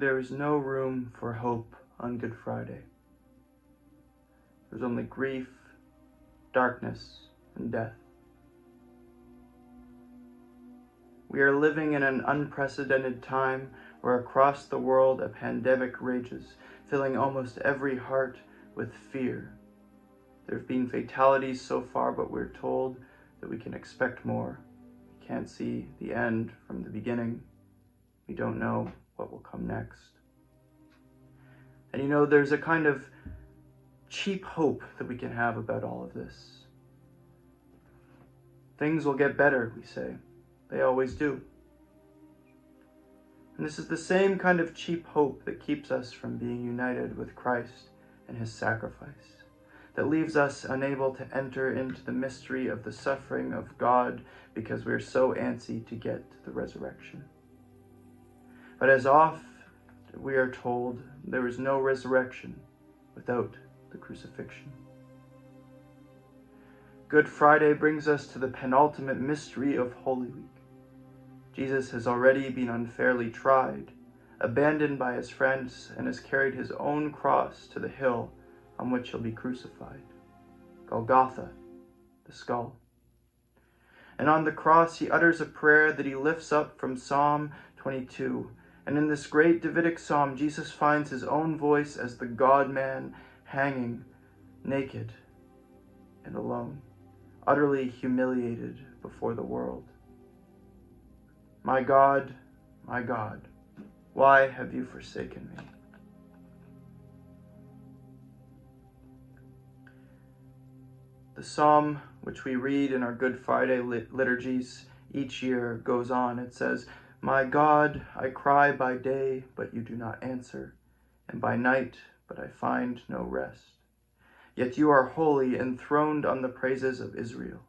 there is no room for hope on Good Friday. There's only grief, darkness, and death. We are living in an unprecedented time where across the world a pandemic rages, filling almost every heart with fear. There have been fatalities so far, but we're told that we can expect more. We can't see the end from the beginning. We don't know what will come next. And you know, there's a kind of cheap hope that we can have about all of this. Things will get better, we say. They always do. And this is the same kind of cheap hope that keeps us from being united with Christ and his sacrifice, that leaves us unable to enter into the mystery of the suffering of God because we're so antsy to get to the resurrection. But as oft we are told, there is no resurrection without the crucifixion. Good Friday brings us to the penultimate mystery of Holy Week. Jesus has already been unfairly tried, abandoned by his friends, and has carried his own cross to the hill on which he'll be crucified, Golgotha, the skull. And on the cross he utters a prayer that he lifts up from Psalm 22. And in this great Davidic psalm, Jesus finds his own voice as the God-man hanging naked and alone, utterly humiliated before the world. My God, why have you forsaken me? The psalm which we read in our Good Friday liturgies each year goes on. It says, My God, I cry by day, but you do not answer, and by night, but I find no rest. Yet you are holy, enthroned on the praises of Israel.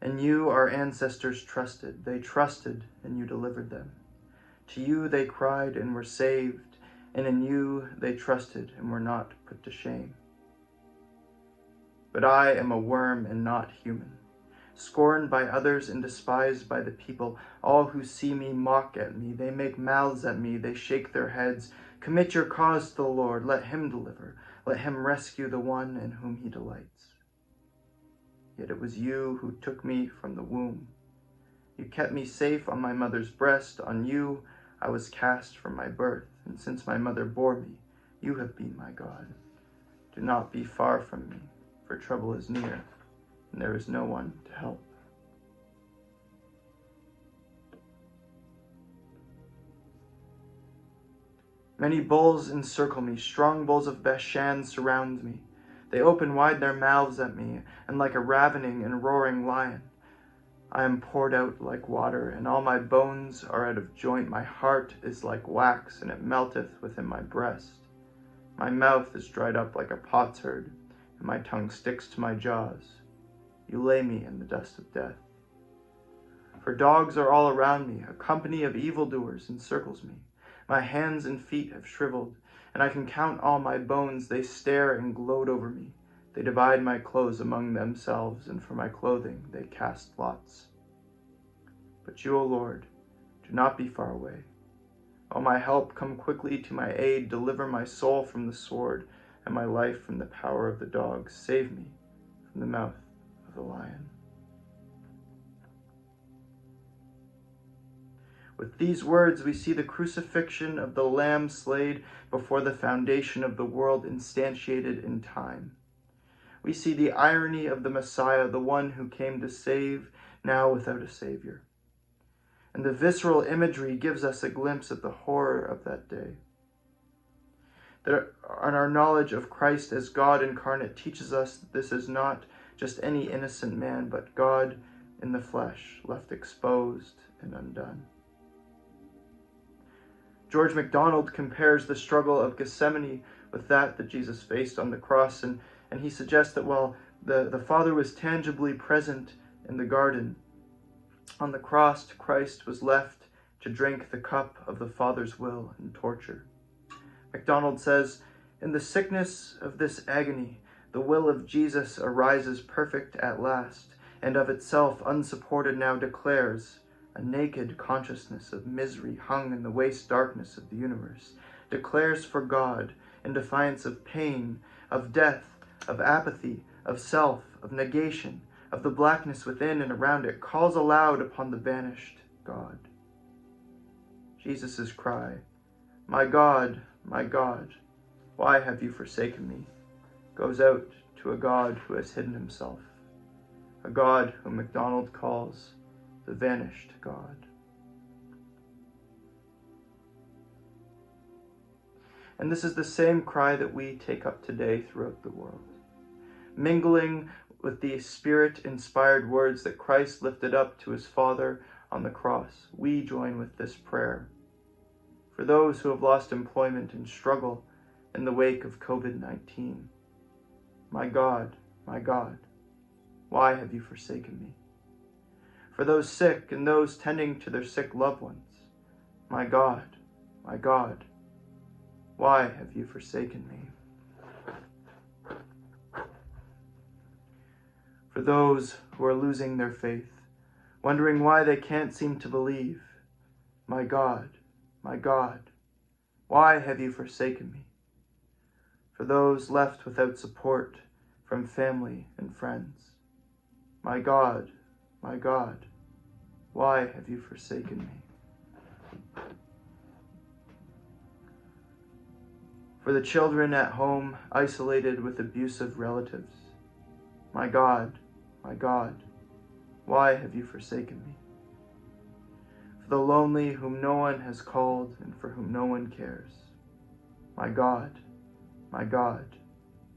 And you, our ancestors, trusted. They trusted, and you delivered them. To you they cried and were saved, and in you they trusted and were not put to shame. But I am a worm and not human, scorned by others and despised by the people. All who see me mock at me. They make mouths at me. They shake their heads. Commit your cause to the Lord. Let him deliver. Let him rescue the one in whom he delights. Yet it was you who took me from the womb. You kept me safe on my mother's breast. On you I was cast from my birth. And since my mother bore me, you have been my God. Do not be far from me, for trouble is near, and there is no one to help. Many bulls encircle me, strong bulls of Bashan surround me. They open wide their mouths at me, and like a ravening and roaring lion, I am poured out like water, and all my bones are out of joint. My heart is like wax, and it melteth within my breast. My mouth is dried up like a potsherd, and my tongue sticks to my jaws. You lay me in the dust of death. For dogs are all around me, a company of evildoers encircles me. My hands and feet have shriveled, and I can count all my bones. They stare and gloat over me. They divide my clothes among themselves, and for my clothing they cast lots. But you, O Lord, do not be far away. O my help, come quickly to my aid. Deliver my soul from the sword, and my life from the power of the dog. Save me from the mouth of the lion. With these words, we see the crucifixion of the Lamb slain before the foundation of the world, instantiated in time. We see the irony of the Messiah, the one who came to save, now without a Savior. And the visceral imagery gives us a glimpse of the horror of that day. And our knowledge of Christ as God incarnate teaches us that this is not just any innocent man, but God in the flesh, left exposed and undone. George MacDonald compares the struggle of Gethsemane with that Jesus faced on the cross, and he suggests that while the Father was tangibly present in the garden, on the cross Christ was left to drink the cup of the Father's will and torture. MacDonald says, in the sickness of this agony, the will of Jesus arises perfect at last, and of itself unsupported now declares, a naked consciousness of misery hung in the waste darkness of the universe, declares for God in defiance of pain, of death, of apathy, of self, of negation, of the blackness within and around it, calls aloud upon the banished God. Jesus' cry, my God, why have you forsaken me?" goes out to a God who has hidden himself, a God whom MacDonald calls the vanished God. And this is the same cry that we take up today throughout the world. Mingling with the Spirit-inspired words that Christ lifted up to his Father on the cross, we join with this prayer for those who have lost employment and struggle in the wake of COVID-19. My God, why have you forsaken me? For those sick and those tending to their sick loved ones, my God, why have you forsaken me? For those who are losing their faith, wondering why they can't seem to believe, my God, why have you forsaken me? For those left without support from family and friends, my God, why have you forsaken me? For the children at home isolated with abusive relatives, my God, why have you forsaken me? For the lonely whom no one has called and for whom no one cares, my God,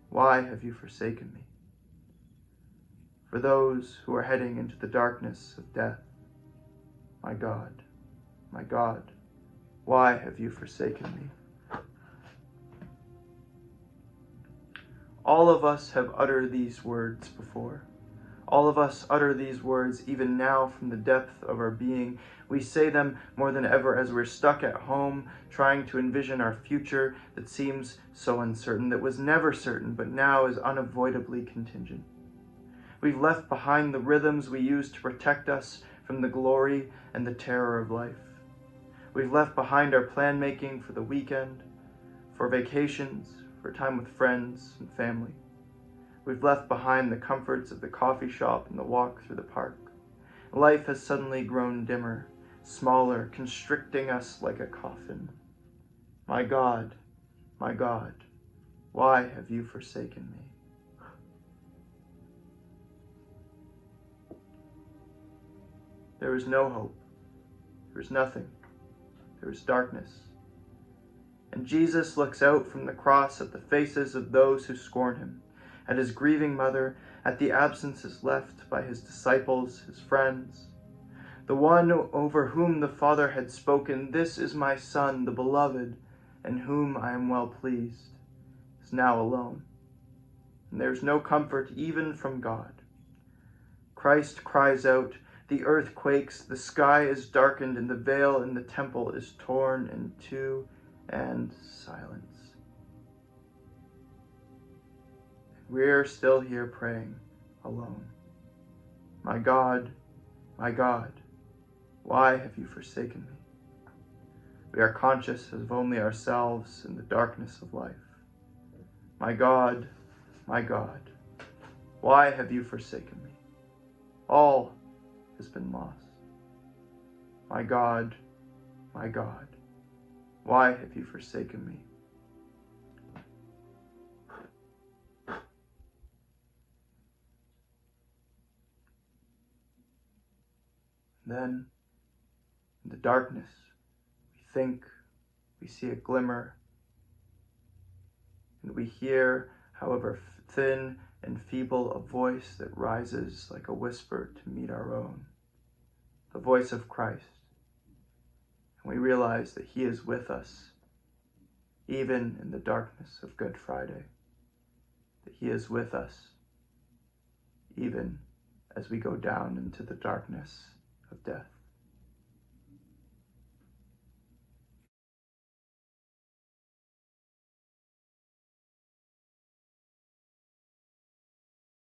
why have you forsaken me? For those who are heading into the darkness of death, my God, why have you forsaken me? All of us have uttered these words before. All of us utter these words even now from the depth of our being. We say them more than ever as we're stuck at home, trying to envision our future that seems so uncertain, that was never certain, but now is unavoidably contingent. We've left behind the rhythms we used to protect us from the glory and the terror of life. We've left behind our plan making for the weekend, for vacations, for time with friends and family. We've left behind the comforts of the coffee shop and the walk through the park. Life has suddenly grown dimmer, smaller, constricting us like a coffin. My God, why have you forsaken me? There is no hope. There is nothing. There is darkness. And Jesus looks out from the cross at the faces of those who scorn him, at his grieving mother, at the absences left by his disciples, his friends. The one over whom the Father had spoken, "This is my Son, the beloved, in whom I am well pleased," is now alone. And there is no comfort even from God. Christ cries out, the earth quakes, the sky is darkened, and the veil in the temple is torn in two, and silence. We're still here praying, alone. My God, why have you forsaken me? We are conscious of only ourselves in the darkness of life. My God, why have you forsaken me? All has been lost. My God, why have you forsaken me? Then, in the darkness, we think, we see a glimmer, and we hear, however thin and feeble, a voice that rises like a whisper to meet our own, the voice of Christ. And we realize that he is with us, even in the darkness of Good Friday, that he is with us, even as we go down into the darkness of death.